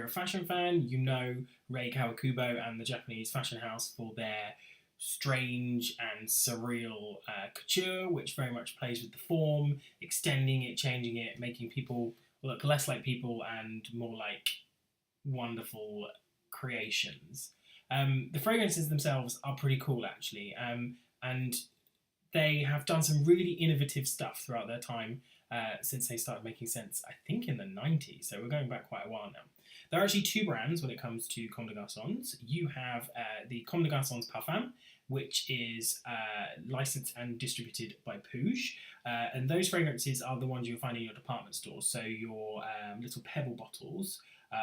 a fashion fan, you know Rei Kawakubo and the Japanese fashion house for their strange and surreal couture, which very much plays with the form, extending it, changing it, making people look less like people and more like wonderful creations. The fragrances themselves are pretty cool, actually, and they have done some really innovative stuff throughout their time since they started making sense, I think, in the 90s. So we're going back quite a while now. There are actually two brands when it comes to Comme des Garçons. You have the Comme des Garçons Parfum, which is licensed and distributed by Pouge. And those fragrances are the ones you'll find in your department stores. So your little pebble bottles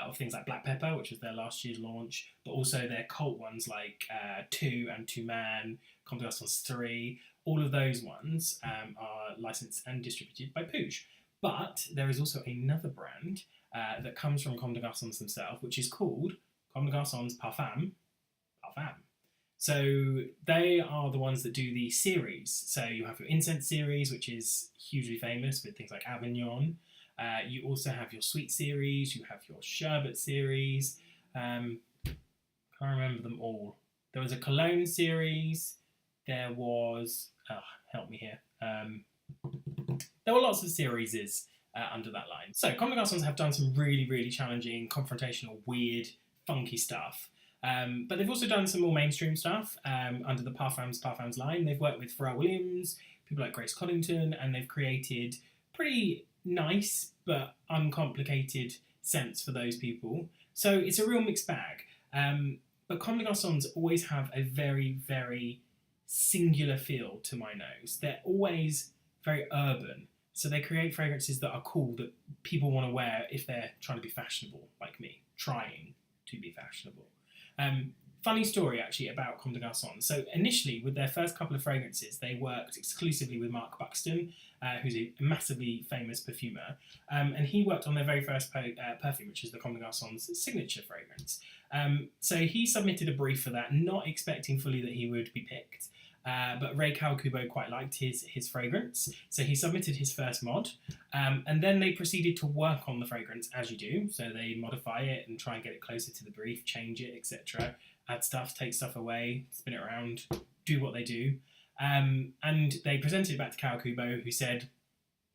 of things like Black Pepper, which was their last year's launch, but also their cult ones like Two and Two Man, Comme des Garçons 3. All of those ones are licensed and distributed by Pouge. But there is also another brand that comes from Comme des Garçons themselves, which is called Comme des Garçons Parfum. So they are the ones that do the series. So you have your incense series, which is hugely famous with things like Avignon. You also have your sweet series. You have your sherbet series. Can't remember them all. There was a cologne series. There was, help me here. There were lots of series under that line. So Comme des Garçons have done some really, really challenging, confrontational, weird, funky stuff. But they've also done some more mainstream stuff under the Parfums line. They've worked with Pharrell Williams, people like Grace Coddington, and they've created pretty nice but uncomplicated scents for those people. So it's a real mixed bag. But Comme des Garçons always have a very, very singular feel to my nose. They're always very urban. So they create fragrances that are cool, that people want to wear if they're trying to be fashionable, like me, trying to be fashionable. Funny story, actually, about Comme des Garçons. So initially, with their first couple of fragrances, they worked exclusively with Mark Buxton, who's a massively famous perfumer. And he worked on their very first perfume, which is the Comme des Garçons signature fragrance. So he submitted a brief for that, not expecting fully that he would be picked. But Rei Kawakubo quite liked his fragrance, so he submitted his first mod, and then they proceeded to work on the fragrance as you do. So they modify it and try and get it closer to the brief, change it, etc. Add stuff, take stuff away, spin it around, do what they do. And they presented it back to Kawakubo, who said,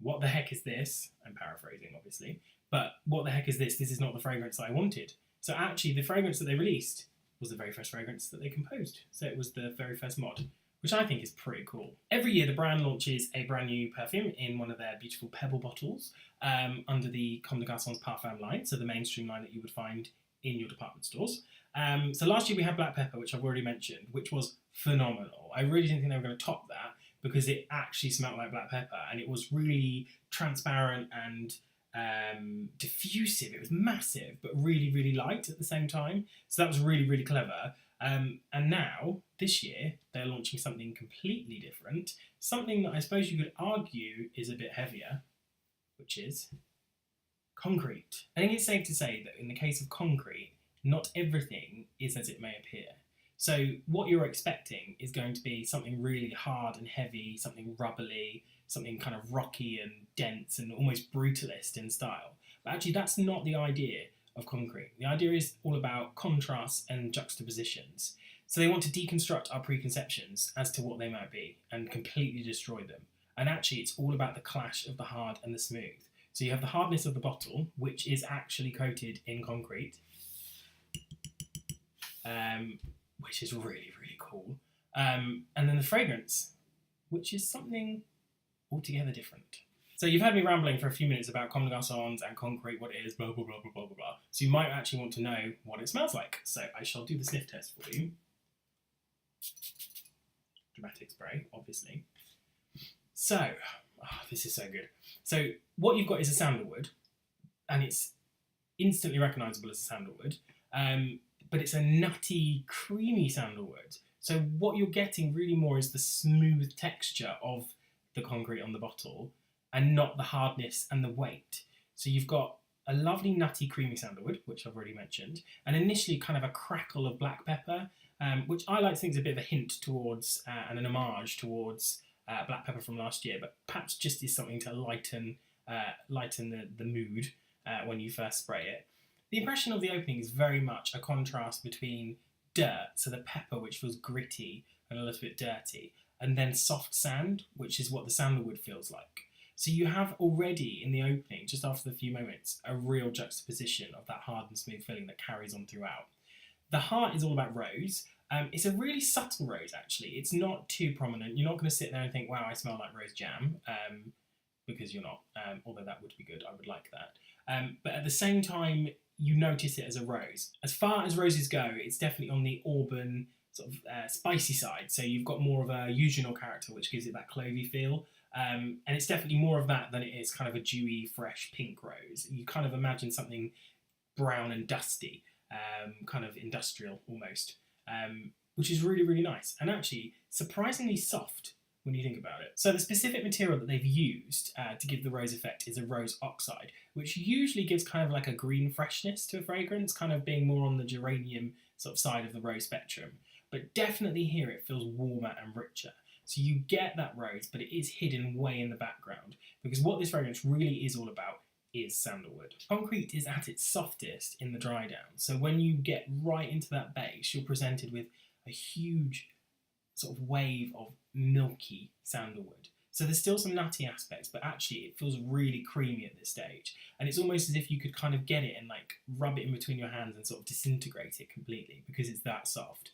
"What the heck is this?" I'm paraphrasing, obviously, but what the heck is this? This is not the fragrance that I wanted. So actually, the fragrance that they released was the very first fragrance that they composed. So it was the very first mod, which I think is pretty cool. Every year, the brand launches a brand new perfume in one of their beautiful pebble bottles under the Comme des Garçons Parfum line, so the mainstream line that you would find in your department stores. So last year we had Black Pepper, which I've already mentioned, which was phenomenal. I really didn't think they were going to top that because it actually smelled like black pepper and it was really transparent and diffusive. It was massive, but really, really light at the same time. So that was really, really clever. And now, this year, they're launching something completely different, something that I suppose you could argue is a bit heavier, which is concrete. I think it's safe to say that in the case of concrete, not everything is as it may appear. So what you're expecting is going to be something really hard and heavy, something rubbly, something kind of rocky and dense and almost brutalist in style. But actually, that's not the idea of concrete. The idea is all about contrasts and juxtapositions. So they want to deconstruct our preconceptions as to what they might be and completely destroy them. And actually, it's all about the clash of the hard and the smooth. So you have the hardness of the bottle, which is actually coated in concrete, which is really, really cool. And then the fragrance, which is something altogether different. So you've had me rambling for a few minutes about Comme des Garçons and concrete, what it is, blah, blah, blah, blah, blah, blah, blah. So you might actually want to know what it smells like. So I shall do the sniff test for you. Dramatic spray, obviously. So, this is so good. So what you've got is a sandalwood, and it's instantly recognisable as a sandalwood, but it's a nutty, creamy sandalwood. So what you're getting really more is the smooth texture of the concrete on the bottle, and not the hardness and the weight. So you've got a lovely nutty creamy sandalwood, which I've already mentioned, and initially kind of a crackle of black pepper, which I like to think is a bit of a hint towards and an homage towards black pepper from last year, but perhaps just is something to lighten the mood when you first spray it. The impression of the opening is very much a contrast between dirt, so the pepper, which feels gritty and a little bit dirty, and then soft sand, which is what the sandalwood feels like. So you have already in the opening, just after the few moments, a real juxtaposition of that hard and smooth feeling that carries on throughout. The heart is all about rose. It's a really subtle rose, actually. It's not too prominent. You're not going to sit there and think, wow, I smell like rose jam, because you're not, although that would be good. I would like that. But at the same time, you notice it as a rose. As far as roses go, it's definitely on the auburn, sort of spicy side. So you've got more of a eugenol character, which gives it that clovey feel. And it's definitely more of that than it is kind of a dewy, fresh pink rose. You kind of imagine something brown and dusty, kind of industrial almost, which is really, really nice. And actually, surprisingly soft when you think about it. So the specific material that they've used to give the rose effect is a rose oxide, which usually gives kind of like a green freshness to a fragrance, kind of being more on the geranium sort of side of the rose spectrum. But definitely here it feels warmer and richer. So you get that rose, but it is hidden way in the background, because what this fragrance really is all about is sandalwood. Concrete is at its softest in the dry down. So when you get right into that base, you're presented with a huge sort of wave of milky sandalwood. So there's still some nutty aspects, but actually it feels really creamy at this stage. And it's almost as if you could kind of get it and like rub it in between your hands and sort of disintegrate it completely, because it's that soft.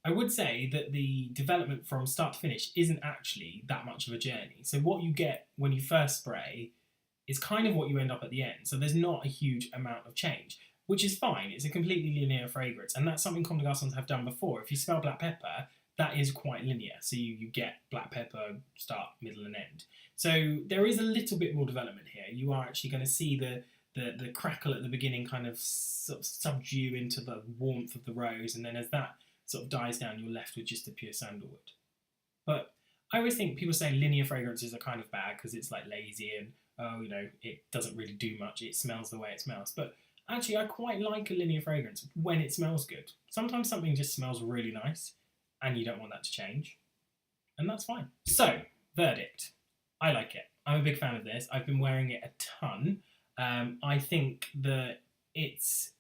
I would say that the development from start to finish isn't actually that much of a journey. So what you get when you first spray is kind of what you end up at the end. So there's not a huge amount of change, which is fine. It's a completely linear fragrance, and that's something Comme des Garçons have done before. If you smell black pepper, that is quite linear. So you get black pepper, start, middle, and end. So there is a little bit more development here. You are actually going to see the crackle at the beginning kind of sort of subdue into the warmth of the rose, and then as that sort of dies down, you're left with just the pure sandalwood. But I always think people say linear fragrances are kind of bad because it's like lazy and, oh, you know, it doesn't really do much. It smells the way it smells. But actually, I quite like a linear fragrance when it smells good. Sometimes something just smells really nice and you don't want that to change. And that's fine. So, verdict. I like it. I'm a big fan of this. I've been wearing it a ton. I think that it's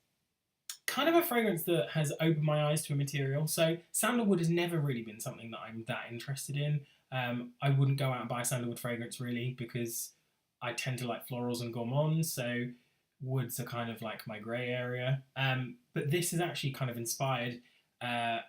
kind of a fragrance that has opened my eyes to a material. So sandalwood has never really been something that I'm that interested in. I wouldn't go out and buy a sandalwood fragrance really, because I tend to like florals and gourmands, so woods are kind of like my grey area. But this has actually kind of inspired a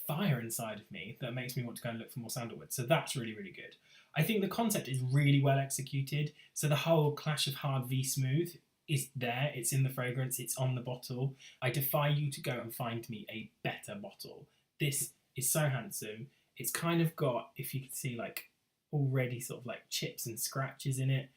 fire inside of me that makes me want to go and look for more sandalwood. So that's really, really good. I think the concept is really well executed. So the whole clash of hard v smooth is there, it's in the fragrance, it's on the bottle. I defy you to go and find me a better bottle. This is so handsome. It's kind of got, if you can see, like already sort of like chips and scratches in it.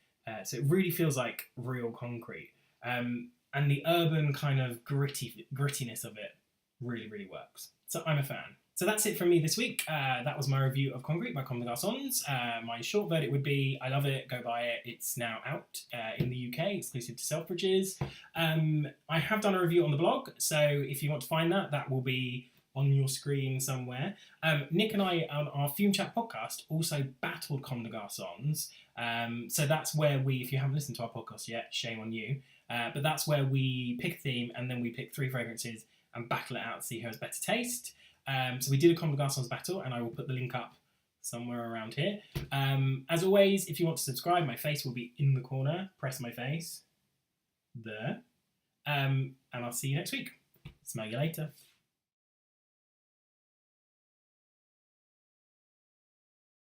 So it really feels like real concrete. And the urban kind of grittiness of it really, really works. So I'm a fan. So that's it from me this week. That was my review of Concrete by Comme des Garçons. My short verdict would be, I love it, go buy it. It's now out in the UK, exclusive to Selfridges. I have done a review on the blog, so if you want to find that, that will be on your screen somewhere. Nick and I on our Fume Chat podcast also battled Comme des Garçons. So that's where we, if you haven't listened to our podcast yet, shame on you. But that's where we pick a theme and then we pick 3 fragrances and battle it out to see who has better taste. So we did a Comme des Garçons battle, and I will put the link up somewhere around here. As always, if you want to subscribe, my face will be in the corner. Press my face. There. And I'll see you next week. Smell you later.